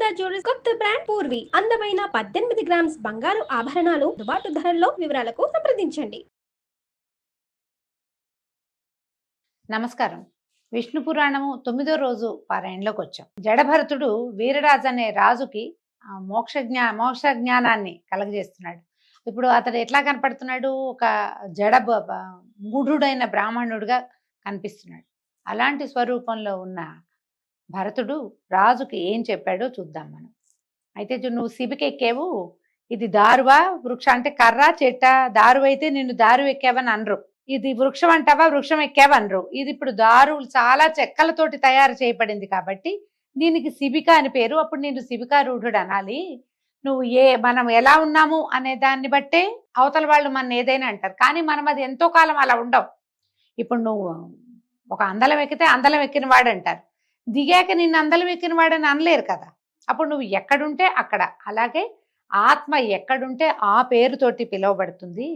Sunitha jewellers కొత్త brand Purvi అందమైన 18 grams బంగారు ఆభరణాలు దుబాటు ధరల్లో. వివరాలకు సంప్రదించండి. నమస్కారం. విష్ణు పురాణము 9వ రోజు పారాయణలోకి వచ్చాం. జడభరతుడు వీరరాజు అనే రాజుకి మోక్ష జ్ఞానాన్ని కలగజేస్తున్నాడు. ఇప్పుడు అతడు ఎట్లా కనపడుతున్నాడు? ఒక మూఢుడైన బ్రాహ్మణుడిగా కనిపిస్తున్నాడు. అలాంటి స్వరూపంలో ఉన్న భరతుడు రాజుకి ఏం చెప్పాడో చూద్దాం మనం. అయితే నువ్వు శిబికెక్కేవు, ఇది దారువా వృక్ష అంటే కర్ర చెట్ట, దారు అయితే నిన్ను దారు ఎక్కావని అనరు. ఇది వృక్షం అంటావా వృక్షం ఎక్కావనరు. ఇది ఇప్పుడు దారు చాలా చెక్కలతోటి తయారు చేయబడింది కాబట్టి దీనికి శిబిక అని పేరు. అప్పుడు నేను శిబికారూఢుడు అనాలి. నువ్వు మనం ఎలా ఉన్నాము అనే దాన్ని బట్టే అవతల వాళ్ళు మన ఏదైనా అంటారు. కానీ మనం అది ఎంతో కాలం అలా ఉండవు. ఇప్పుడు నువ్వు ఒక అందలం ఎక్కితే అందలం ఎక్కిన వాడు అంటారు, దిగాక నిన్ను అందలం ఎక్కిన వాడని అనలేరు కదా. అప్పుడు నువ్వు ఎక్కడుంటే అక్కడ. అలాగే ఆత్మ ఎక్కడుంటే ఆ పేరుతోటి పిలువబడుతుంది.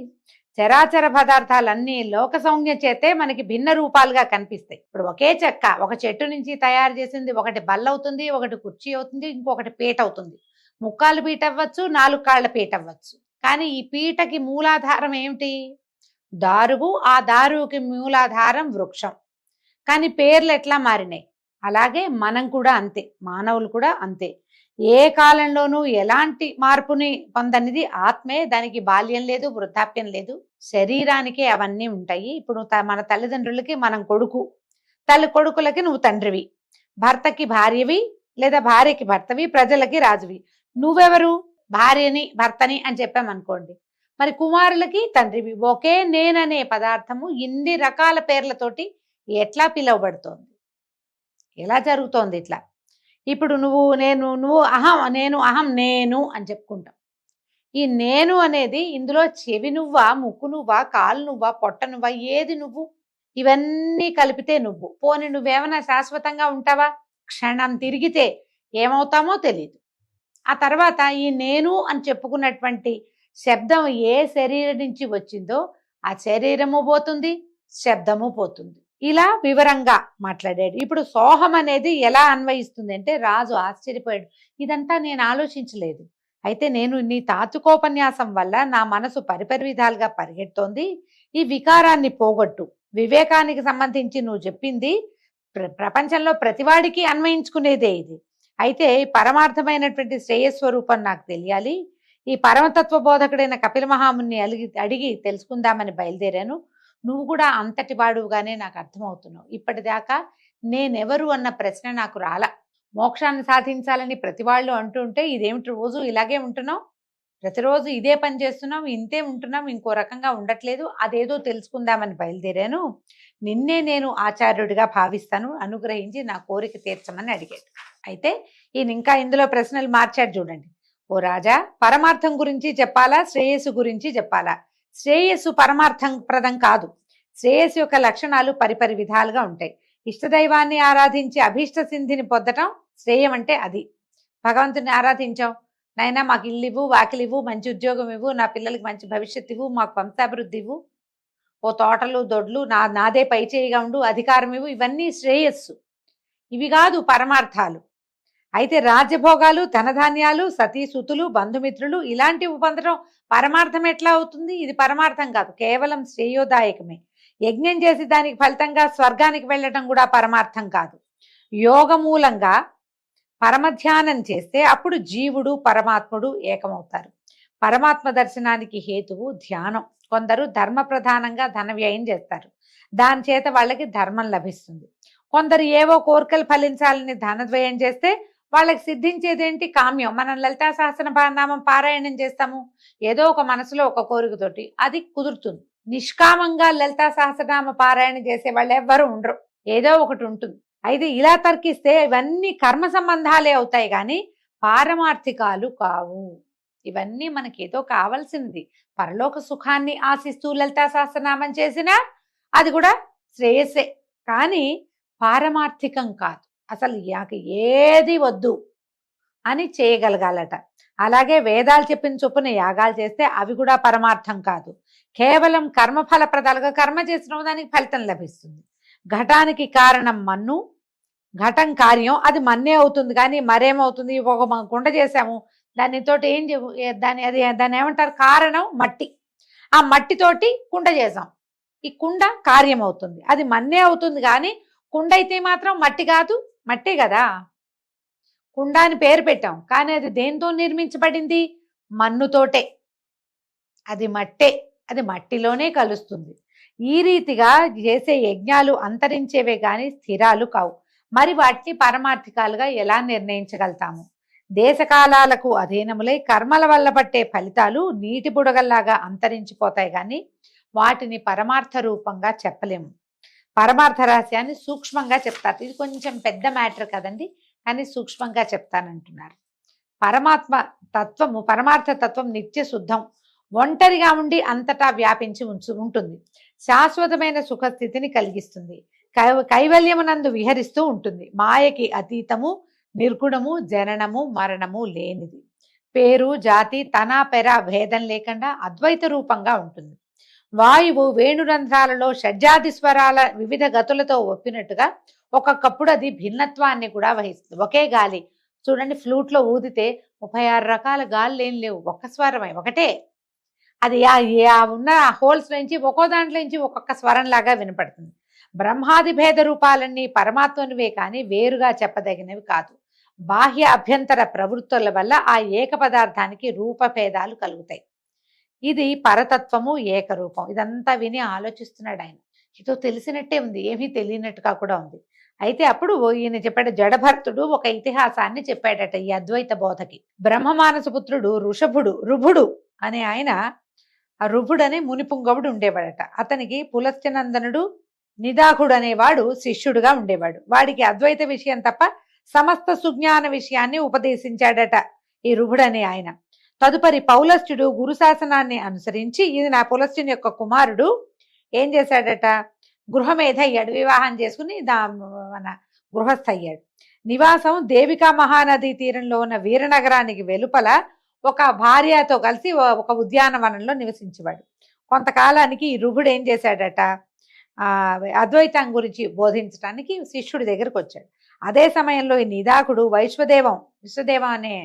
చరాచర పదార్థాలన్నీ లోక సౌజ్ఞ చేతే మనకి భిన్న రూపాలుగా కనిపిస్తాయి. ఇప్పుడు ఒకే చెక్క ఒక చెట్టు నుంచి తయారు చేసింది ఒకటి బల్ల అవుతుంది, ఒకటి కుర్చీ అవుతుంది, ఇంకొకటి పీట అవుతుంది. ముక్కాలు పీట అవ్వచ్చు, 4 కాళ్ళ పీట అవ్వచ్చు. కానీ ఈ పీటకి మూలాధారం ఏమిటి? దారువు. ఆ దారువుకి మూలాధారం వృక్షం. కానీ పేర్లు ఎట్లా మారినాయి అలాగే మనం కూడా అంతే, మానవులు కూడా అంతే. ఏ కాలంలోనూ ఎలాంటి మార్పుని పొందనిది ఆత్మే. దానికి బాల్యం లేదు, వృద్ధాప్యం లేదు. శరీరానికే అవన్నీ ఉంటాయి. ఇప్పుడు మన తల్లిదండ్రులకి మనం కొడుకు, కొడుకులకి నువ్వు తండ్రివి, భర్తకి భార్యవి లేదా భార్యకి భర్తవి, ప్రజలకి రాజువి. నువ్వెవరు? భార్యని భర్తని అని చెప్పామనుకోండి, మరి కుమారులకి తండ్రివి. ఒకే నేననే పదార్థము ఇన్ని రకాల పేర్లతోటి ఎట్లా పిలువబడుతోంది? ఎలా జరుగుతోంది ఇట్లా? ఇప్పుడు నువ్వు అహం, నేను అని చెప్పుకుంటాం. ఈ నేను అనేది ఇందులో చెవి నువ్వా, ముక్కు నువ్వా, కాలు నువ్వా, పొట్ట నువ్వా, ఏది నువ్వు? ఇవన్నీ కలిపితే నువ్వు. పోనీ నువ్వేమైనా శాశ్వతంగా ఉంటావా? క్షణం తిరిగితే ఏమవుతామో తెలియదు. ఆ తర్వాత ఈ నేను అని చెప్పుకున్నటువంటి శబ్దం ఏ శరీరం నుంచి వచ్చిందో ఆ శరీరము పోతుంది, శబ్దము పోతుంది. ఇలా వివరంగా మాట్లాడాడు. ఇప్పుడు సోహం అనేది ఎలా అన్వయిస్తుంది అంటే రాజు ఆశ్చర్యపోయాడు. ఇదంతా నేను ఆలోచించలేదు. అయితే నేను నీ తాత్వికోపన్యాసం వల్ల నా మనసు పరిపరి విధాలుగా పరిగెడుతోంది. ఈ వికారాన్ని పోగొట్టు. వివేకానికి సంబంధించి నువ్వు చెప్పింది ప్రపంచంలో ప్రతివాడికి అన్వయించుకునేదే ఇది. అయితే పరమార్థమైనటువంటి శ్రేయస్వరూపం నాకు తెలియాలి. ఈ పరమతత్వ బోధకుడైన కపిల మహాముని అడిగి తెలుసుకుందామని బయలుదేరాను. నువ్వు కూడా అంతటి వాడుగానే నాకు అర్థమవుతున్నావు. ఇప్పటిదాకా నేనెవరు అన్న ప్రశ్న నాకు రాలా. మోక్షాన్ని సాధించాలని ప్రతి వాళ్ళు అంటుంటే ఇదేమిటి రోజు ఇలాగే ఉంటున్నావు, ప్రతిరోజు ఇదే పని చేస్తున్నాం, ఇంతే ఉంటున్నాం, ఇంకో రకంగా ఉండట్లేదు. అదేదో తెలుసుకుందామని బయలుదేరాను. నిన్నే నేను ఆచార్యుడిగా భావిస్తాను, అనుగ్రహించి నా కోరిక తీర్చమని అడిగాడు. అయితే ఈయన ఇంకా ఇందులో ప్రశ్నలు మార్చాడు చూడండి. ఓ రాజా, పరమార్థం గురించి చెప్పాలా, శ్రేయస్సు గురించి చెప్పాలా? శ్రేయస్సు పరమార్థం ప్రదం కాదు. శ్రేయస్సు యొక్క లక్షణాలు పరిపరి విధాలుగా ఉంటాయి. ఇష్టదైవాన్ని ఆరాధించి అభీష్ట సిద్ధిని పొందటం శ్రేయం అంటే అది. భగవంతుని ఆరాధించాం, నైనా మాకు ఇల్లు ఇవ్వు, వాకిలి ఇవ్వు, మంచి ఉద్యోగం ఇవ్వు, నా పిల్లలకి మంచి భవిష్యత్తు ఇవ్వు, మాకు వంశాభివృద్ధి ఇవ్వు, ఓ తోటలు దొడ్లు నాదే పై చేయిగా ఉండు, అధికారం ఇవ్వు, ఇవన్నీ శ్రేయస్సు. ఇవి కాదు పరమార్థాలు. అయితే రాజ్యభోగాలు, ధనధాన్యాలు, సతీసుతులు, బంధుమిత్రులు ఇలాంటివి పొందడం పరమార్థం ఎట్లా అవుతుంది? ఇది పరమార్థం కాదు, కేవలం శ్రేయోదాయకమే. యజ్ఞం చేసి దానికి ఫలితంగా స్వర్గానికి వెళ్ళటం కూడా పరమార్థం కాదు. యోగమూలంగా పరమధ్యానం చేస్తే అప్పుడు జీవుడు పరమాత్ముడు ఏకమవుతారు. పరమాత్మ దర్శనానికి హేతువు ధ్యానం. కొందరు ధర్మ ప్రధానంగా ధన వ్యయం చేస్తారు, దాని చేత వాళ్ళకి ధర్మం లభిస్తుంది. కొందరు ఏవో కోరికలు ఫలించాలని ధనద్వయం చేస్తే వాళ్ళకి సిద్ధించేదేంటి? కామ్యం. మనం లలితా సహస్రనామం పారాయణం చేస్తాము, ఏదో ఒక మనసులో ఒక కోరికతోటి, అది కుదురుతుంది. నిష్కామంగా లలితా సహస్రనామ పారాయణ చేసే వాళ్ళు ఎవ్వరూ ఉండరు, ఏదో ఒకటి ఉంటుంది. అయితే ఇలా తర్కిస్తే ఇవన్నీ కర్మ సంబంధాలే అవుతాయి కానీ పారమార్థికాలు కావు. ఇవన్నీ మనకి ఏదో కావాల్సింది, పరలోక సుఖాన్ని ఆశిస్తూ లలితా సహస్రనామం చేసినా అది కూడా శ్రేయస్సే, కానీ పారమార్థికం కాదు. అసలు ఏది వద్దు అని చేయగలగాలట. అలాగే వేదాలు చెప్పిన చొప్పున యాగాలు చేస్తే అవి కూడా పరమార్థం కాదు, కేవలం కర్మఫల ప్రదాలుగా కర్మ చేసిన దానికి ఫలితం లభిస్తుంది. ఘటానికి కారణం మన్ను, ఘటం కార్యం అది మన్నే అవుతుంది, కానీ మరేమవుతుంది, ఒక కుండ చేసాము దానితోటి దాన్ని ఏమంటారు, కారణం మట్టి. ఆ మట్టితోటి కుండ చేసాం, ఈ కుండ కార్యం అవుతుంది, అది మన్నే అవుతుంది, కానీ కుండ అయితే మాత్రం మట్టి కాదు, మట్టే కదా. కుండ అని పేరు పెట్టాం, కానీ అది దేంతో నిర్మించబడింది, మన్నుతోటే. అది మట్టే, అది మట్టిలోనే కలుస్తుంది. ఈ రీతిగా చేసే యజ్ఞాలు అంతరించేవే కానీ స్థిరాలు కావు. మరి వాటిని పరమార్థికాలుగా ఎలా నిర్ణయించగలుగుతాము? దేశకాలాలకు అధీనములై కర్మల వల్ల పట్టే ఫలితాలు నీటి బుడగల్లాగా అంతరించిపోతాయి, కానీ వాటిని పరమార్థ రూపంగా చెప్పలేము. పరమార్థ రహస్యాన్ని సూక్ష్మంగా చెప్తారు. ఇది కొంచెం పెద్ద మ్యాటర్ కదండి, కానీ సూక్ష్మంగా చెప్తానంటున్నారు. పరమార్థ తత్వం నిత్య శుద్ధం, ఒంటరిగా ఉండి అంతటా వ్యాపించి ఉంటుంది. శాశ్వతమైన సుఖస్థితిని కలిగిస్తుంది. కైవల్యమునందు విహరిస్తూ ఉంటుంది. మాయకి అతీతము, నిర్గుణము, జననము మరణము లేనిది. పేరు జాతి తన పెర భేదం లేకుండా అద్వైత రూపంగా ఉంటుంది. వాయువు వేణురంధ్రాలలో షడ్జాది స్వరాల వివిధ గతులతో ఒప్పినట్టుగా ఒక్కొక్కప్పుడు అది భిన్నత్వాన్ని కూడా వహిస్తుంది. ఒకే గాలి చూడండి, ఫ్లూట్లో ఊదితే 36 రకాల గాలి ఏం లేవు, ఒక్క స్వరమే, ఒకటే. అది ఉన్న హోల్స్ నుంచి ఒక్కో దాంట్లో నుంచి ఒక్కొక్క స్వరం లాగా వినపడుతుంది. బ్రహ్మాది భేద రూపాలన్నీ పరమాత్మనివే కానీ వేరుగా చెప్పదగినవి కాదు. బాహ్య అభ్యంతర ప్రవృత్తుల వల్ల ఆ ఏక పదార్థానికి రూపభేదాలు కలుగుతాయి. ఇది పరతత్వము, ఏకరూపం. ఇదంతా విని ఆలోచిస్తున్నాడు ఆయన. ఏదో తెలిసినట్టే ఉంది, ఏమీ తెలియనట్టుగా కూడా ఉంది. అయితే అప్పుడు ఈయన చెప్పాడు, జడభర్తుడు ఒక ఇతిహాసాన్ని చెప్పాడట ఈ అద్వైత బోధకి. బ్రహ్మమానసపుత్రుడు రుభుడు అనే ఆయన, ఆ రుభుడు అనే మునిపుంగవుడు ఉండేవాడట. అతనికి పులస్త్యనందనుడు నిదాకుడు అనేవాడు శిష్యుడుగా ఉండేవాడు. వాడికి అద్వైత విషయం తప్ప సమస్త సుజ్ఞాన విషయాన్ని ఉపదేశించాడట ఈ రుభుడు అనే ఆయన. తదుపరి పౌలస్త్యుడు గురు శాసనాన్ని అనుసరించి, ఇది నా పులస్త్యుని యొక్క కుమారుడు, ఏం చేశాడట, గృహమేధ అయ్యాడు, వివాహం చేసుకుని మన గృహస్థ అయ్యాడు. నివాసం దేవికా మహానది తీరంలో ఉన్న వీరనగరానికి వెలుపల ఒక భార్యతో కలిసి ఒక ఉద్యానవనంలో నివసించేవాడు. కొంతకాలానికి ఈ రుభుడు ఏం చేశాడట, అద్వైతం గురించి బోధించడానికి శిష్యుడి దగ్గరకు వచ్చాడు. అదే సమయంలో ఈ నిదాకుడు విశ్వదేవం అనే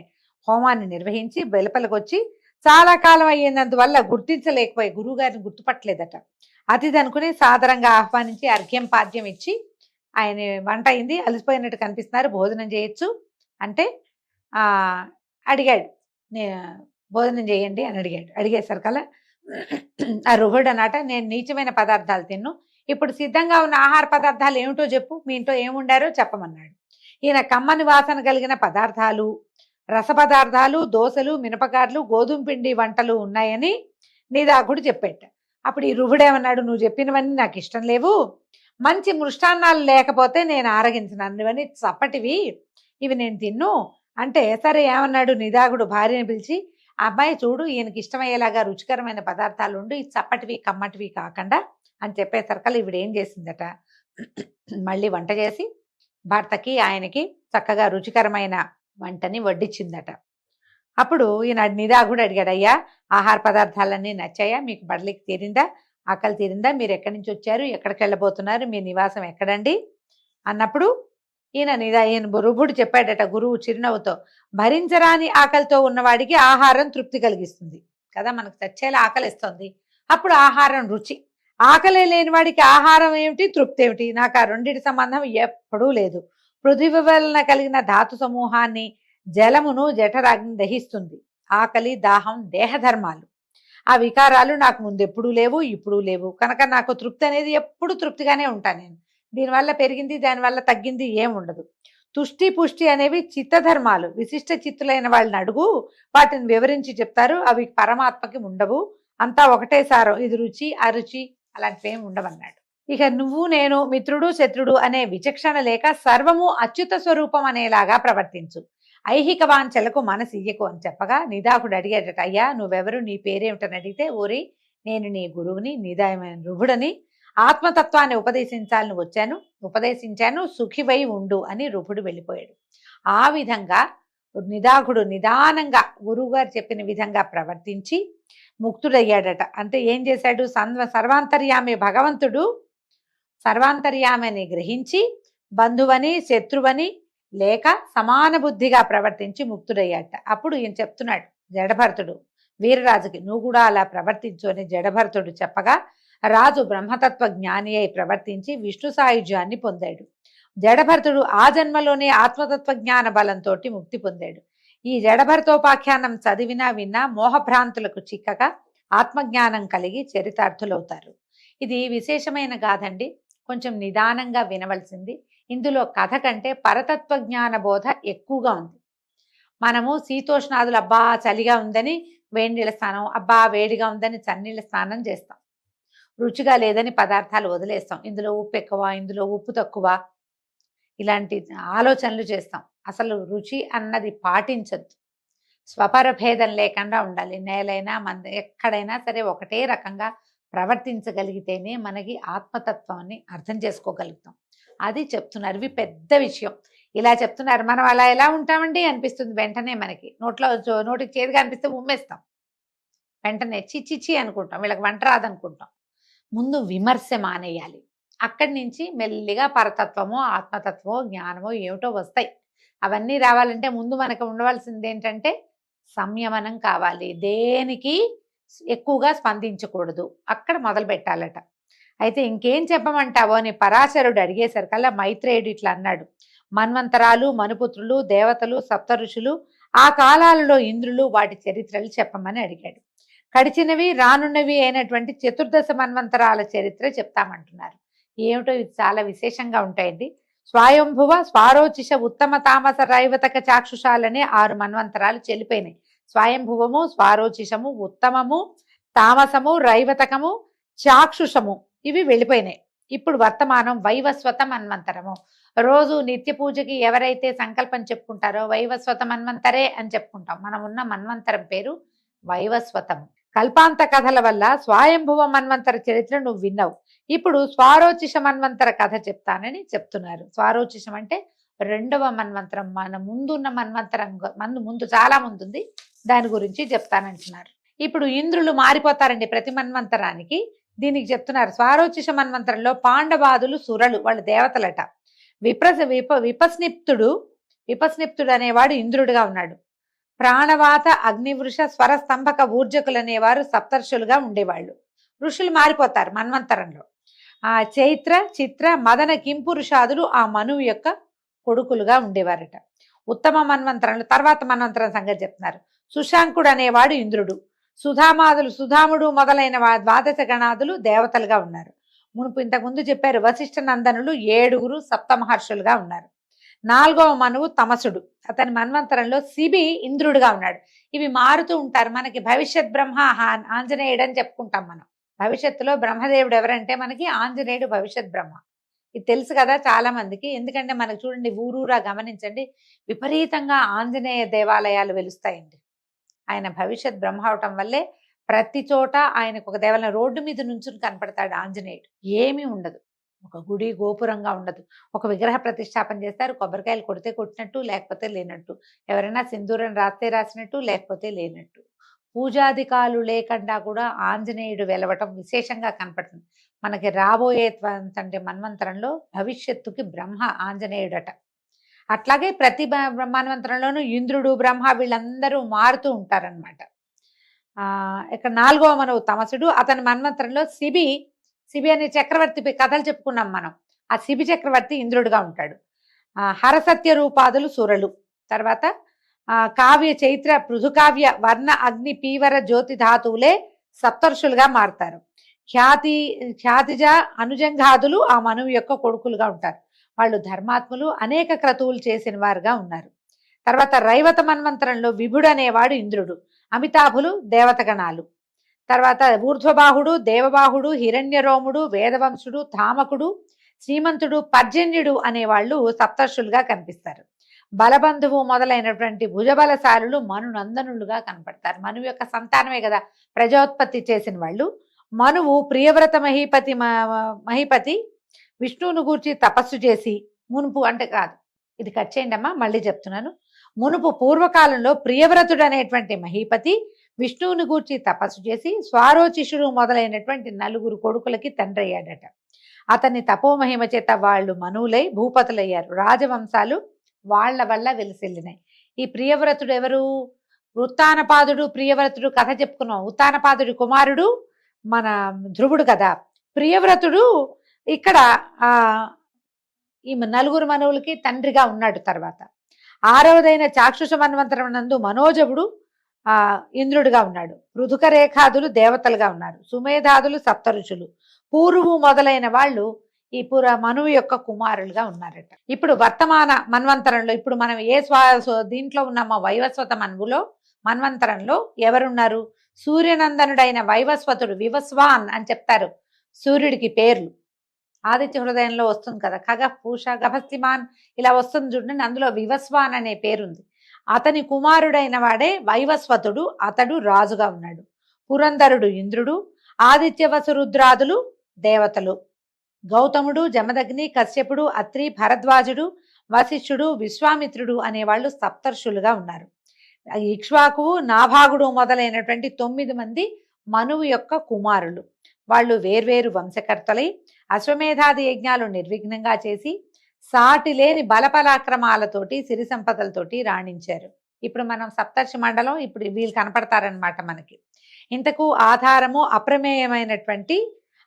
హోమాన్ని నిర్వహించి వెలుపలకు వచ్చి చాలా కాలం అయ్యేందువల్ల గుర్తించలేకపోయి గురువు గారిని గుర్తుపట్టలేదట. అతిథి అనుకుని సాదరంగా ఆహ్వానించి అర్ఘ్యం పాద్యం ఇచ్చి, ఆయన వంట అయింది, అలసిపోయినట్టు కనిపిస్తున్నారు, భోజనం చేయొచ్చు అంటే అడిగాడు, భోజనం చేయండి అని అడిగేసరికల్లా ఆ రుహుడు అన్నట, నేను నీచమైన పదార్థాలు తిన్ను, ఇప్పుడు సిద్ధంగా ఉన్న ఆహార పదార్థాలు ఏమిటో చెప్పు, మీ ఇంట్లో ఏముండారో చెప్పమన్నాడు. ఈయన కమ్మని వాసన కలిగిన పదార్థాలు, రస పదార్థాలు, దోశలు, మినపగార్లు, గోధుమ పిండి వంటలు ఉన్నాయని నిదాకుడు చెప్పేట. అప్పుడు ఈ రుహుడేమన్నాడు, నువ్వు చెప్పినవన్నీ నాకు ఇష్టం లేవు, మంచి మృష్టాన్నాలు లేకపోతే నేను ఆరగించను, అన్నవన్నీ చప్పటివి, ఇవి నేను తిన్ను అంటే. సరే ఏమన్నాడు, నిదాకుడు భార్యని పిలిచి, అబ్బాయి చూడు, ఈయనకి ఇష్టమయ్యేలాగా రుచికరమైన పదార్థాలు ఉండు, ఈ చప్పటివి కమ్మటివి కాకుండా అని చెప్పేసరికల్లా ఈవిడ ఏం చేసిందట, మళ్ళీ వంట చేసి భర్తకి ఆయనకి చక్కగా రుచికరమైన వంటని వడ్డించిందట. అప్పుడు ఈయన నిదాకుడు అడిగాడు, అయ్యా ఆహార పదార్థాలన్నీ నచ్చాయా, మీకు బడలికి తీరిందా, ఆకలి తీరిందా, మీరు ఎక్కడి నుంచి వచ్చారు, ఎక్కడికి వెళ్ళబోతున్నారు, మీ నివాసం ఎక్కడండి అన్నప్పుడు ఈయన రుభుడు చెప్పాడట గురువు చిరునవ్వుతో, భరించరాని ఆకలితో ఉన్నవాడికి ఆహారం తృప్తి కలిగిస్తుంది కదా, మనకు చచ్చేలా ఆకలిస్తుంది, అప్పుడు ఆహారం రుచి. ఆకలే లేని వాడికి ఆహారం ఏమిటి, తృప్తి ఏమిటి, నాకు ఆ రెండింటి సంబంధం ఎప్పుడూ లేదు. పృథివీ వలన కలిగిన ధాతు సమూహాన్ని, జలమును జఠరాగ్ని దహిస్తుంది. ఆకలి దాహం దేహధర్మాలు, ఆ వికారాలు నాకు ముందు ఎప్పుడూ లేవు, ఇప్పుడు లేవు, కనుక నాకు తృప్తి అనేది ఎప్పుడు తృప్తిగానే ఉంటాను నేను. దీనివల్ల పెరిగింది, దానివల్ల తగ్గింది ఏం ఉండదు. తుష్టి పుష్టి అనేవి చిత్తధర్మాలు, విశిష్ట చిత్తులైన వాళ్ళని అడుగు, వాటిని వివరించి చెప్తారు, అవి పరమాత్మకి ఉండవు, అంతా ఒకటే సారం, ఇది రుచి అరుచి అలాంటివి ఏమి ఉండవన్నాడు. ఇక నువ్వు నేను మిత్రుడు శత్రుడు అనే విచక్షణ లేక సర్వము అచ్యుత స్వరూపం అనేలాగా ప్రవర్తించు, ఐహిక వాంఛలకు మనసు ఇయ్యకు అని చెప్పగా నిదాకుడు అడిగేటట, అయ్యా నువ్వెవరు, నీ పేరేమిటని అడిగితే, ఓరి నేను నీ గురువుని, నిదాయమైన రుభుడని, ఆత్మతత్వాన్ని ఉపదేశించాను, సుఖివై ఉండు అని రుభుడు వెళ్ళిపోయాడు. ఆ విధంగా నిదాకుడు నిదానంగా గురువుగారు చెప్పిన విధంగా ప్రవర్తించి ముక్తుడయ్యాడట. అంటే ఏం చేశాడు, సర్వాంతర్యామి భగవంతుడు సర్వాంతర్యామిని గ్రహించి బంధువని శత్రువని లేక సమాన బుద్ధిగా ప్రవర్తించి ముక్తుడయ్యాట. అప్పుడు ఈయన చెప్తున్నాడు జడభరతుడు వీరరాజుకి, నువ్వు కూడా అలా ప్రవర్తించు అని జడభరతుడు చెప్పగా రాజు బ్రహ్మతత్వ జ్ఞాని అయి ప్రవర్తించి విష్ణు సాయుధ్యాన్ని పొందాడు. జడభరతుడు ఆ జన్మలోనే ఆత్మతత్వ జ్ఞాన బలంతో ముక్తి పొందాడు. ఈ జడభరతోపాఖ్యానం చదివినా విన్నా మోహభ్రాంతులకు చిక్కక ఆత్మజ్ఞానం కలిగి చరితార్థులవుతారు. ఇది విశేషమైన గాథండి, కొంచెం నిదానంగా వినవలసింది. ఇందులో కథ కంటే పరతత్వ జ్ఞాన బోధ ఎక్కువగా ఉంది. మనము శీతోష్ణాదులు అబ్బా చలిగా ఉందని వేడినీళ్ళ స్నానం, అబ్బా వేడిగా ఉందని చన్నీళ్ళ స్నానం చేస్తాం. రుచిగా లేదని పదార్థాలు వదిలేస్తాం. ఇందులో ఉప్పు ఎక్కువ, ఇందులో ఉప్పు తక్కువ, ఇలాంటి ఆలోచనలు చేస్తాం. అసలు రుచి అన్నది పాటించద్దు. స్వపరభేదం లేకుండా ఉండాలి. నేలైనా ఎక్కడైనా సరే ఒకటే రకంగా ప్రవర్తించగలిగితేనే మనకి ఆత్మతత్వాన్ని అర్థం చేసుకోగలుగుతాం. అది చెప్తున్నారు. ఇవి పెద్ద విషయం. ఇలా చెప్తున్నారు. మనం అలా ఎలా ఉంటామండి అనిపిస్తుంది వెంటనే. మనకి నోటికి చేదుగా అనిపిస్తే ఉమ్మేస్తాం. వెంటనే చిచ్చి అనుకుంటాం, వీళ్ళకి వంట రాదనుకుంటాం. ముందు విమర్శ మానేయాలి. అక్కడి నుంచి మెల్లిగా పరతత్వమో ఆత్మతత్వమో జ్ఞానమో ఏమిటో వస్తాయి. అవన్నీ రావాలంటే ముందు మనకు ఉండవలసింది ఏంటంటే సంయమనం కావాలి. దేనికి ఎక్కువగా స్పందించకూడదు, అక్కడ మొదలు పెట్టాలట. అయితే ఇంకేం చెప్పమంటావో అని పరాశరుడు అడిగేసరికల్లా మైత్రేయుడు ఇట్లా అన్నాడు. మన్వంతరాలు, మనుపుత్రులు, దేవతలు, సప్త ఋషులు, ఆ కాలాలలో ఇంద్రులు, వాటి చరిత్రలు చెప్పమని అడిగాడు. గడిచినవి రానున్నవి అయినటువంటి చతుర్దశ మన్వంతరాల చరిత్ర చెప్తామంటున్నారు. ఏమిటో ఇది చాలా విశేషంగా ఉంటాయండి. స్వయంభువ, స్వారోచిష, ఉత్తమ, తామస, రైవతక, చాక్షుషాలనే 6 మన్వంతరాలు చెల్లిపోయినాయి. స్వయంభువము, స్వారోచిషము, ఉత్తమము, తామసము, రైవతకము, చాక్షుషము ఇవి వెళ్ళిపోయినాయి. ఇప్పుడు వర్తమానం వైవస్వత మన్వంతరము. రోజు నిత్య పూజకి ఎవరైతే సంకల్పం చెప్పుకుంటారో వైవస్వత మన్వంతరే అని చెప్పుకుంటాం. మనం ఉన్న మన్వంతరం పేరు వైవస్వతము. కల్పాంత కథల వల్ల స్వయంభువ మన్వంతర చరిత్ర నువ్వు విన్నావు. ఇప్పుడు స్వారోచిష మన్వంతర కథ చెప్తానని చెప్తున్నారు. స్వారోచిషం అంటే 2వ మన్వంతరం. మన ముందున్న మన్వంతరం ముందు చాలా ముందుంది, దాని గురించి చెప్తానంటున్నారు. ఇప్పుడు ఇంద్రులు మారిపోతారండి ప్రతి మన్వంతరానికి. దీనికి చెప్తున్నారు. స్వారోచిష మన్వంతరంలో పాండవాదులు సురలు, వాళ్ళు దేవతలట. విపస్నిప్తుడు అనేవాడు ఇంద్రుడిగా ఉన్నాడు. ప్రాణవాత, అగ్నివృష, స్వరస్తంభక, ఊర్జకులు అనేవారు సప్తర్షులుగా ఉండేవాళ్ళు. ఋషులు మారిపోతారు మన్వంతరంలో. ఆ చైత్ర, చిత్ర, మదన, కింపురుషాదులు ఆ మనువు యొక్క కొడుకులుగా ఉండేవారట. ఉత్తమ మన్వంతరంలో తర్వాత మన్వంతరం సంగతి చెప్తున్నారు. సుశాంకుడు అనేవాడు ఇంద్రుడు. సుధాముడు మొదలైన 12 గణాదులు దేవతలుగా ఉన్నారు. మునుపు ఇంతకుముందు చెప్పారు. వశిష్ఠ నందనులు 7 సప్తమహర్షులుగా ఉన్నారు. 4వ మనువు తమసుడు. అతని మన్వంతరంలో శిబి ఇంద్రుడుగా ఉన్నాడు. ఇవి మారుతూ ఉంటారు. మనకి భవిష్యత్ బ్రహ్మ ఆంజనేయుడు అని చెప్పుకుంటాం మనం. భవిష్యత్తులో బ్రహ్మదేవుడు ఎవరంటే మనకి ఆంజనేయుడు భవిష్యత్ బ్రహ్మ. ఇది తెలుసు కదా చాలా మందికి. ఎందుకంటే మనకు చూడండి, ఊరూరా గమనించండి, విపరీతంగా ఆంజనేయ దేవాలయాలు వెలుస్తాయండి. ఆయన భవిష్యత్ బ్రహ్మ అవటం వల్లే ప్రతి చోట ఆయనకు ఒక దేవాలయం, రోడ్డు మీద నుంచుని కనపడతాడు ఆంజనేయుడు. ఏమీ ఉండదు, ఒక గుడి గోపురంగా ఉండదు. ఒక విగ్రహ ప్రతిష్టాపన చేస్తారు, కొబ్బరికాయలు కొడితే కొట్టినట్టు, లేకపోతే లేనట్టు. ఎవరైనా సింధూరం రాస్తే రాసినట్టు, లేకపోతే లేనట్టు. పూజాధికాలు లేకుండా కూడా ఆంజనేయుడు వెలవటం విశేషంగా కనపడుతుంది మనకి. రాబోయే అంటే మన్వంతరంలో భవిష్యత్తుకి బ్రహ్మ ఆంజనేయుడట. అట్లాగే ప్రతి మన్వంతరంలోనూ ఇంద్రుడు, బ్రహ్మ వీళ్ళందరూ మారుతూ ఉంటారనమాట. ఇక్కడ 4వ మనువు తమసుడు. అతని మన్వంతరంలో శిబి అనే చక్రవర్తి కథలు చెప్పుకున్నాం మనం. ఆ శిబి చక్రవర్తి ఇంద్రుడుగా ఉంటాడు. హరసత్య రూపాదులు సురలు. తర్వాత కావ్య, చైత్ర, పృథుకావ్య, వర్ణ, అగ్ని, పీవర, జ్యోతి ధాతువులే సప్తర్షులుగా మారుతారు. ఖ్యాతిజ, అనుజంఘాదులు ఆ మనువు యొక్క కొడుకులుగా ఉంటారు. వాళ్ళు ధర్మాత్ములు, అనేక క్రతువులు చేసిన వారుగా ఉన్నారు. తర్వాత రైవత మన్వంతరంలో విభుడు అనేవాడు ఇంద్రుడు. అమితాభులు దేవతగణాలు. తర్వాత ఊర్ధ్వబాహుడు, దేవబాహుడు, హిరణ్యరోముడు, వేదవంశుడు, ధామకుడు, శ్రీమంతుడు, పర్జన్యుడు అనేవాళ్ళు సప్తర్షులుగా కనిపిస్తారు. బలబంధువు మొదలైనటువంటి భుజబలశాలులు మనునందనులుగా కనపడతారు. మనువు యొక్క సంతానమే కదా ప్రజోత్పత్తి చేసిన వాళ్ళు. మనువు ప్రియవ్రత మహీపతి విష్ణువును గూర్చి తపస్సు చేసి, మునుపు అంటే కాదు, ఇది కట్ చేయండి అమ్మా, మళ్ళీ చెప్తున్నాను. మునుపు పూర్వకాలంలో ప్రియవ్రతుడు అనేటువంటి మహీపతి విష్ణువుని గూర్చి తపస్సు చేసి స్వారోచిషుడు మొదలైనటువంటి 4 కొడుకులకి తండ్రి అయ్యాడట. అతని తపోమహిమ చేత వాళ్ళు మనువులై భూపతులయ్యారు. రాజవంశాలు వాళ్ళ వల్ల వెలిసిల్లినాయి. ఈ ప్రియవ్రతుడు ఎవరు? ఉత్తానపాదుడు ప్రియవ్రతుడు కథ చెప్పుకున్నాం. ఉత్తానపాదుడి కుమారుడు మన ధ్రువుడు కదా. ప్రియవ్రతుడు ఇక్కడ ఈ నలుగురు మనువులకి తండ్రిగా ఉన్నాడు. తర్వాత 6వదైన చాక్షుష మన్వంతరం నందు మనోజవుడు ఇంద్రుడిగా ఉన్నాడు. పృథుక రేఖాదులు దేవతలుగా ఉన్నారు. సుమేధాదులు సప్తఋషులు, పూర్వు మొదలైన వాళ్ళు ఈ మనువు యొక్క కుమారులుగా ఉన్నారట. ఇప్పుడు వర్తమాన మన్వంతరంలో ఇప్పుడు మనం దీంట్లో ఉన్నామో వైవస్వత మన్వంతరంలో ఎవరున్నారు? సూర్యనందనుడైన వైవస్వతుడు, వివస్వాన్ అని చెప్తారు సూర్యుడికి పేర్లు. ఆదిత్య హృదయంలో వస్తుంది కదా, ఖగ పూష గభస్తిమాన్ ఇలా వస్తుంది చూడండి, అందులో వివస్వాన్ అనే పేరుంది. అతని కుమారుడైన వాడే వైవస్వతుడు. అతడు రాజుగా ఉన్నాడు. పురంధరుడు ఇంద్రుడు, ఆదిత్యవసురుద్రాదులు దేవతలు, గౌతముడు, జమదగ్ని, కశ్యపుడు, అత్రి, భరద్వాజుడు, వశిష్ఠుడు, విశ్వామిత్రుడు అనేవాళ్ళు సప్తర్షులుగా ఉన్నారు. ఇక్ష్వాకువు, నాభాగుడు మొదలైనటువంటి 9 మంది మనువు యొక్క కుమారులు. వాళ్ళు వేర్వేరు వంశకర్తలై అశ్వమేధాది యజ్ఞాలు నిర్విఘ్నంగా చేసి సాటి లేని బలపరాక్రమాలతోటి సిరి సంపదలతోటి రాణించారు. ఇప్పుడు మనం సప్తర్షి మండలం, ఇప్పుడు వీళ్ళు కనపడతారనమాట మనకి. ఇంతకు ఆధారము అప్రమేయమైనటువంటి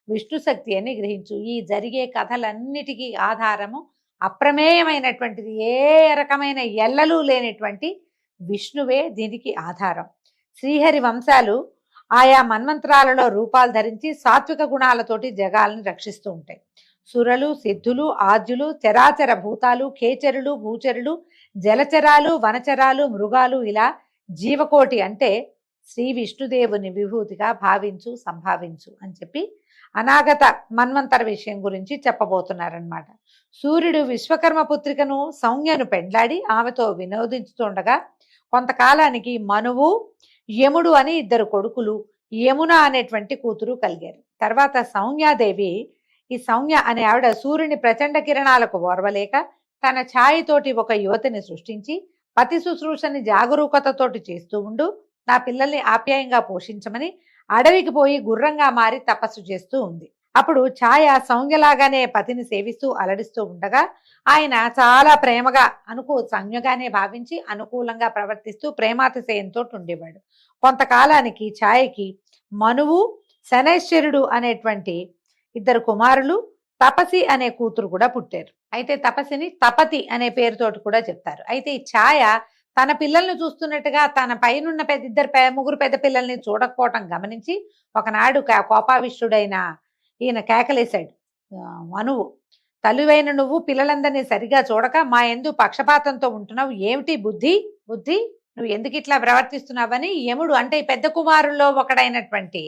విష్ణు శక్తి అని గ్రహించు. ఈ జరిగే కథలన్నిటికీ ఆధారము అప్రమేయమైనటువంటిది, ఏ రకమైన ఎల్లలు లేనటువంటి విష్ణువే దీనికి ఆధారం. శ్రీహరి వంశాలు ఆయా మన్వంతరాలలో రూపాలు ధరించి సాత్విక గుణాలతోటి జగాలను రక్షిస్తూ ఉంటాయి. సురలు, సిద్ధులు, ఆద్యులు, చరాచర భూతాలు, ఖేచరులు, భూచరులు, జలచరాలు, వనచరాలు, మృగాలు, ఇలా జీవకోటి అంటే శ్రీ విష్ణుదేవుని విభూతిగా భావించు, సంభావించు అని చెప్పి అనాగత మన్వంతర విషయం గురించి చెప్పబోతున్నారనమాట. సూర్యుడు విశ్వకర్మ పుత్రికను సౌమ్యను పెండ్లాడి ఆమెతో వినోదించుతుండగా కొంతకాలానికి మనువు, యముడు అని 2 కొడుకులు, యమున అనేటువంటి కూతురు కలిగారు. తర్వాత సౌమ్యాదేవి, ఈ సౌమ్య అనే ఆవిడ సూర్యుని ప్రచండ కిరణాలకు ఓర్వలేక తన ఛాయతోటి ఒక యువతిని సృష్టించి పతి శుశ్రూషని జాగరూకతతోటి చేస్తూ ఉండు, నా పిల్లల్ని ఆప్యాయంగా పోషించమని అడవికి పోయి గుర్రంగా మారి తపస్సు చేస్తూ ఉంది. అప్పుడు ఛాయ సౌమ్యలాగానే పతిని సేవిస్తూ అలడిస్తూ ఉండగా ఆయన చాలా ప్రేమగా సంజ్ఞగానే భావించి అనుకూలంగా ప్రవర్తిస్తూ ప్రేమాతిశయంతో ఉండేవాడు. కొంతకాలానికి ఛాయకి మనువు, శనైశ్వరుడు అనేటువంటి 2 కుమారులు, తపసి అనే కూతురు కూడా పుట్టారు. అయితే తపసిని తపతి అనే పేరుతోటి కూడా చెప్తారు. అయితే ఈ ఛాయ తన పిల్లల్ని చూస్తున్నట్టుగా తన పైనున్న 3 పెద్ద పిల్లల్ని చూడకపోవటం గమనించి ఒకనాడు కోపావిష్టుడైన ఈయన కేకలేశాడు. మనువు, తల్లివైన నువ్వు పిల్లలందరినీ సరిగా చూడక మా యందు పక్షపాతంతో ఉంటున్నావు, ఏమిటి బుద్ధి నువ్వు ఎందుకు ఇట్లా ప్రవర్తిస్తున్నావని యముడు, అంటే పెద్ద కుమారుల్లో ఒకడైనటువంటి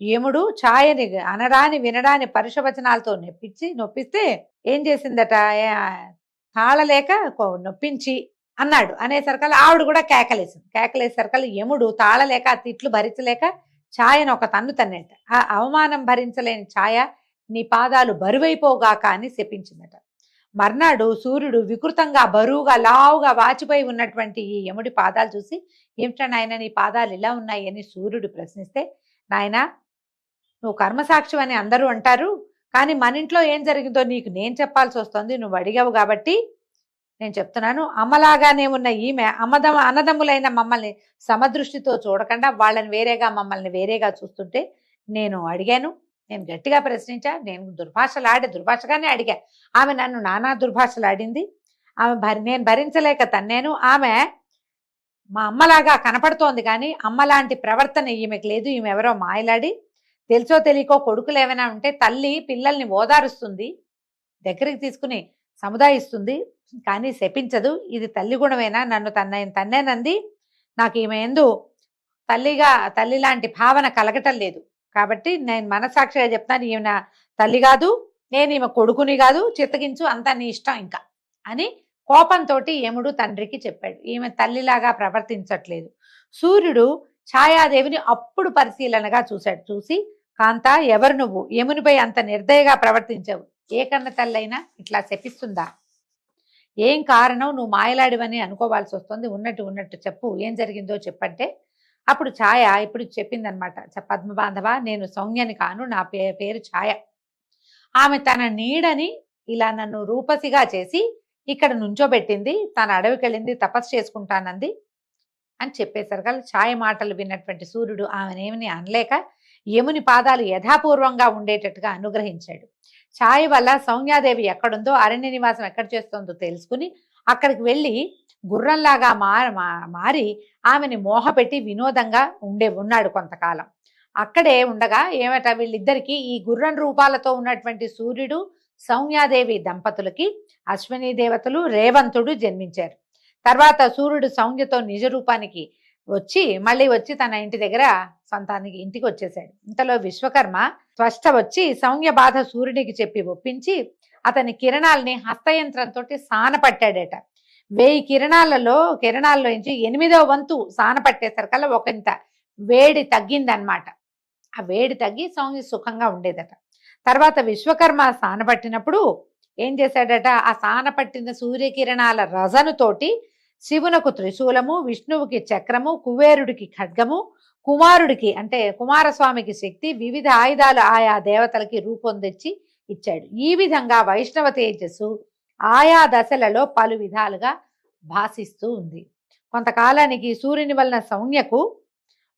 యముడు ఛాయని అనరాని వినడాని పరుషవచనాలతో నొప్పిస్తే ఏం చేసిందట, తాళలేక నొప్పించి అన్నాడు. అనేసరికల్లా ఆవిడ కూడా కేకలేసరికల్లా యముడు తాళలేక తిట్లు భరించలేక ఛాయను ఒక తన్ను తన్నేట. ఆ అవమానం భరించలేని ఛాయ నీ పాదాలు బరువైపోగాక అని శపించిందట. మర్నాడు సూర్యుడు వికృతంగా బరువుగా లావుగా వాచిపోయి ఉన్నటువంటి ఈ యముడి పాదాలు చూసి, ఏమిటా నాయన నీ పాదాలు ఇలా ఉన్నాయి అని సూర్యుడు ప్రశ్నిస్తే, నాయన నువ్వు కర్మసాక్షి అని అందరూ అంటారు, కానీ మన ఇంట్లో ఏం జరిగిందో నీకు నేను చెప్పాల్సి వస్తుంది, నువ్వు అడిగావు కాబట్టి నేను చెప్తున్నాను. అమ్మలాగానే ఉన్న ఈమె అన్నదమ్ములైన మమ్మల్ని సమదృష్టితో చూడకుండా వాళ్ళని వేరేగా మమ్మల్ని వేరేగా చూస్తుంటే నేను అడిగాను, నేను గట్టిగా ప్రశ్నించా, నేను దుర్భాషగానే అడిగా. ఆమె నన్ను నానా దుర్భాషలాడింది. నేను భరించలేక తన్నేను. ఆమె మా అమ్మలాగా కనపడుతోంది కానీ అమ్మలాంటి ప్రవర్తన ఈమెకు లేదు. ఈమె ఎవరో మాయలాడి, తెలుసో తెలియకో కొడుకులు ఏమైనా ఉంటే తల్లి పిల్లల్ని ఓదారుస్తుంది, దగ్గరికి తీసుకుని సముదాయిస్తుంది, కానీ శపించదు. ఇది తల్లి గుణమేనా? నన్ను తన్నేనంది. నాకు ఈమె ఎందు తల్లి లాంటి భావన కలగటం లేదు. కాబట్టి నేను మనసాక్షిగా చెప్తాను, ఈమె నా తల్లి కాదు, నేను ఈమె కొడుకుని కాదు, చిత్తగించు, అంతా నీ ఇష్టం ఇంకా అని కోపంతో యముడు తండ్రికి చెప్పాడు. ఈమె తల్లిలాగా ప్రవర్తించట్లేదు. సూర్యుడు ఛాయాదేవిని అప్పుడు పరిశీలనగా చూసి, కాంత ఎవరు నువ్వు? యమునిపై అంత నిర్దయగా ప్రవర్తించావు, ఏ కన్న తల్లైనా ఇట్లా శపిస్తుందా? ఏం కారణం? నువ్వు మాయలాడివని అనుకోవాల్సి వస్తుంది, ఉన్నట్టు చెప్పు, ఏం జరిగిందో చెప్పంటే అప్పుడు ఛాయ ఇప్పుడు చెప్పిందనమాట. పద్మబాంధవ, నేను సౌమ్యని కాను, నా పేరు ఛాయ. ఆమె తన నీడని ఇలా నన్ను రూపసిగా చేసి ఇక్కడ నుంచోబెట్టింది, తన అడవికి వెళ్ళింది, తపస్సు చేసుకుంటానంది అని చెప్పేశారు. కానీ ఛాయ మాటలు విన్నటువంటి సూర్యుడు ఆమెనేమిని అనలేక యముని పాదాలు యథాపూర్వంగా ఉండేటట్టుగా అనుగ్రహించాడు. ఛాయ వల్ల సౌమ్యాదేవి ఎక్కడుందో, అరణ్య నివాసం ఎక్కడ చేస్తుందో తెలుసుకుని అక్కడికి వెళ్ళి గుర్రంలాగా మారి ఆమెని మోహపెట్టి వినోదంగా ఉన్నాడు కొంతకాలం. అక్కడే ఉండగా ఏమట వీళ్ళిద్దరికీ ఈ గుర్రం రూపాలతో ఉన్నటువంటి సూర్యుడు సౌమ్యాదేవి దంపతులకి అశ్విని దేవతలు రేవంతుడు జన్మించారు. తర్వాత సూర్యుడు సౌమ్యతో నిజ రూపానికి మళ్ళీ వచ్చి తన ఇంటి దగ్గర సొంతానికి ఇంటికి వచ్చేసాడు. ఇంతలో విశ్వకర్మ స్పష్ట వచ్చి సౌమ్య బాధ సూర్యుడికి చెప్పి ఒప్పించి అతని కిరణాలని హస్తయంత్రంతో సానపట్టాడట. 1000 కిరణాల్లో నుంచి 8వ వంతు సానపట్టేసరికల్లా ఒకంత వేడి తగ్గిందనమాట. ఆ వేడి తగ్గి సౌమ్య సుఖంగా ఉండేదట. తర్వాత విశ్వకర్మ సానపట్టినప్పుడు ఏం చేశాడట, ఆ సానపట్టిన సూర్యకిరణాల రజనుతోటి శివునకు త్రిశూలము, విష్ణువుకి చక్రము, కుబేరుడికి ఖడ్గము, కుమారుడికి అంటే కుమారస్వామికి శక్తి, వివిధ ఆయుధాలు ఆయా దేవతలకి రూపొందించి ఇచ్చాడు. ఈ విధంగా వైష్ణవ తేజస్సు ఆయా దశలలో పలు విధాలుగా భాసిస్తూ ఉంది. కొంతకాలానికి సూర్యుని వలన సౌమ్యకు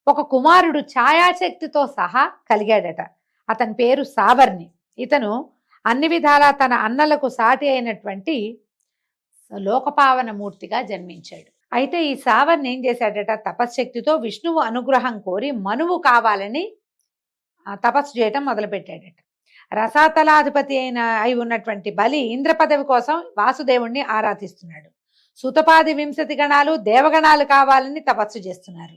ఒక కుమారుడు ఛాయాశక్తితో సహా కలిగాడట. అతని పేరు సావర్ణి. ఇతను అన్ని విధాలా తన అన్నలకు సాటి అయినటువంటి లోకపావన మూర్తిగా జన్మించాడు. అయితే ఈ సావర్ణి ఏం చేశాడట, తపశ్శక్తితో విష్ణువు అనుగ్రహం కోరి మనువు కావాలని తపస్సు చేయటం మొదలుపెట్టాడట. రసాతలాధిపతి అయి ఉన్నటువంటి బలి ఇంద్ర పదవి కోసం వాసుదేవుణ్ణి ఆరాధిస్తున్నాడు. సుతపాది 20 గణాలు దేవగణాలు కావాలని తపస్సు చేస్తున్నారు.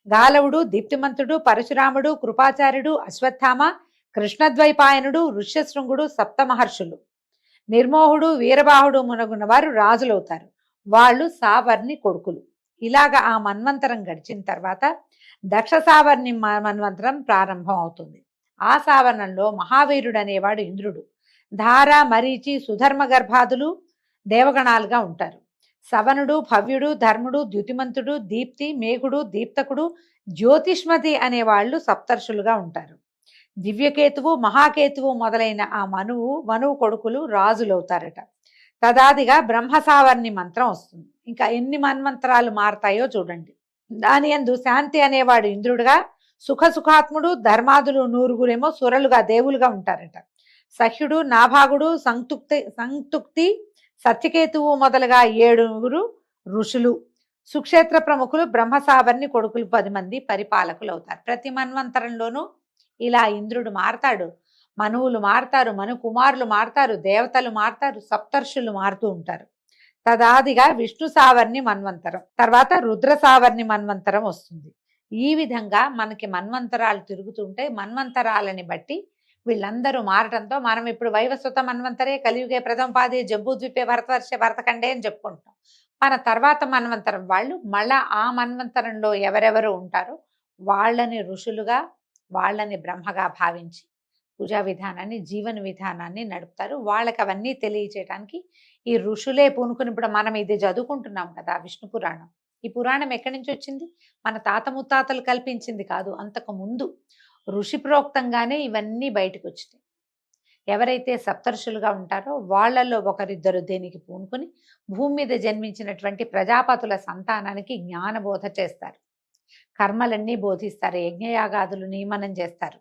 గాలవుడు, దీప్తిమంతుడు, పరశురాముడు, కృపాచార్యుడు, అశ్వత్థామ, కృష్ణద్వైపాయనుడు, ఋష్యశృంగుడు, సప్తమహర్షులు, నిర్మోహుడు, వీరబాహుడు మునగున్న వారు రాజులవుతారు. వాళ్ళు సావర్ణి కొడుకులు. ఇలాగా ఆ మన్వంతరం గడిచిన తర్వాత దక్ష సావర్ణి మన్వంతరం ప్రారంభం అవుతుంది. ఆ సావర్ణంలో మహావీరుడు అనేవాడు ఇంద్రుడు. ధార, మరీచి, సుధర్మ గర్భాదులు దేవగణాలుగా ఉంటారు. సవనుడు, భవ్యుడు, ధర్ముడు, ద్యుతిమంతుడు, దీప్తి, మేఘుడు, దీప్తకుడు, జ్యోతిష్మతి అనేవాళ్ళు సప్తర్షులుగా ఉంటారు. దివ్యకేతువు, మహాకేతువు మొదలైన ఆ మనువు కొడుకులు రాజులవుతారట. తదాదిగా బ్రహ్మసావర్ణి మంత్రం వస్తుంది. ఇంకా ఎన్ని మన్వంతరాలు మారతాయో చూడండి. దాని యందు శాంతి అనేవాడు ఇంద్రుడుగా, సుఖాత్ముడు, ధర్మాదులు 100 సురలుగా దేవులుగా ఉంటారట. సహ్యుడు, నాభాగుడు, సంతుక్తి, సత్యకేతువు మొదలుగా 7 ఋషులు, సుక్షేత్ర ప్రముఖులు, బ్రహ్మసావర్ణి కొడుకులు 10 మంది పరిపాలకులు అవుతారు. ప్రతి మన్వంతరంలోనూ ఇలా ఇంద్రుడు మారతాడు, మనువులు మారతారు, మను కుమారులు మారతారు, దేవతలు మారతారు, సప్తర్షులు మారుతూ ఉంటారు. తదాదిగా విష్ణు సావర్ణి మన్వంతరం, తర్వాత రుద్ర సావర్ణి మన్వంతరం వస్తుంది. ఈ విధంగా మనకి మన్వంతరాలు తిరుగుతుంటే మన్వంతరాలని బట్టి వీళ్ళందరూ మారటంతో మనం ఇప్పుడు వైవస్వత మన్వంతరే, కలియుగే ప్రథమ పాదే, జంబూద్వీపే, భరతవర్షే, భరతఖండే అని చెప్పుకుంటాం. మన తర్వాత మన్వంతరం వాళ్ళు మళ్ళా ఆ మన్వంతరంలో ఎవరెవరు ఉంటారో వాళ్ళని ఋషులుగా, వాళ్ళని బ్రహ్మగా భావించి పూజా విధానాన్ని, జీవన విధానాన్ని నడుపుతారు. వాళ్ళకి అవన్నీ తెలియచేయడానికి ఈ ఋషులే పూనుకుని, ఇప్పుడు మనం ఇది చదువుకుంటున్నాం కదా విష్ణు పురాణం. ఈ పురాణం ఎక్కడి నుంచి వచ్చింది? మన తాత ముత్తాతలు కల్పించింది కాదు. అంతకు ముందు ఋషి ప్రోక్తంగానే ఇవన్నీ బయటకు వచ్చినాయి. ఎవరైతే సప్తర్షులుగా ఉంటారో వాళ్ళల్లో ఒకరిద్దరు దేనికి పూనుకొని భూమి మీద జన్మించినటువంటి ప్రజాపతుల సంతానానికి జ్ఞానబోధ చేస్తారు, కర్మలన్నీ బోధిస్తారు, యజ్ఞయాగాదులు నియమనం చేస్తారు.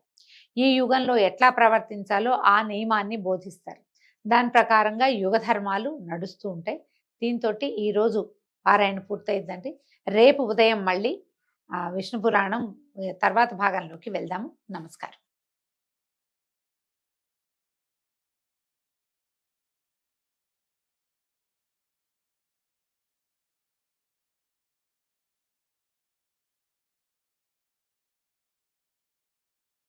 ఈ యుగంలో ఎట్లా ప్రవర్తించాలో ఆ నియమాన్ని బోధిస్తారు. దాని ప్రకారంగా యుగ ధర్మాలు నడుస్తూ ఉంటాయి. దీంతో ఈరోజు పారాయణ పూర్తయిందండి. రేపు ఉదయం మళ్ళీ విష్ణు పురాణం తర్వాత భాగంలోకి వెళ్దాము. నమస్కారం.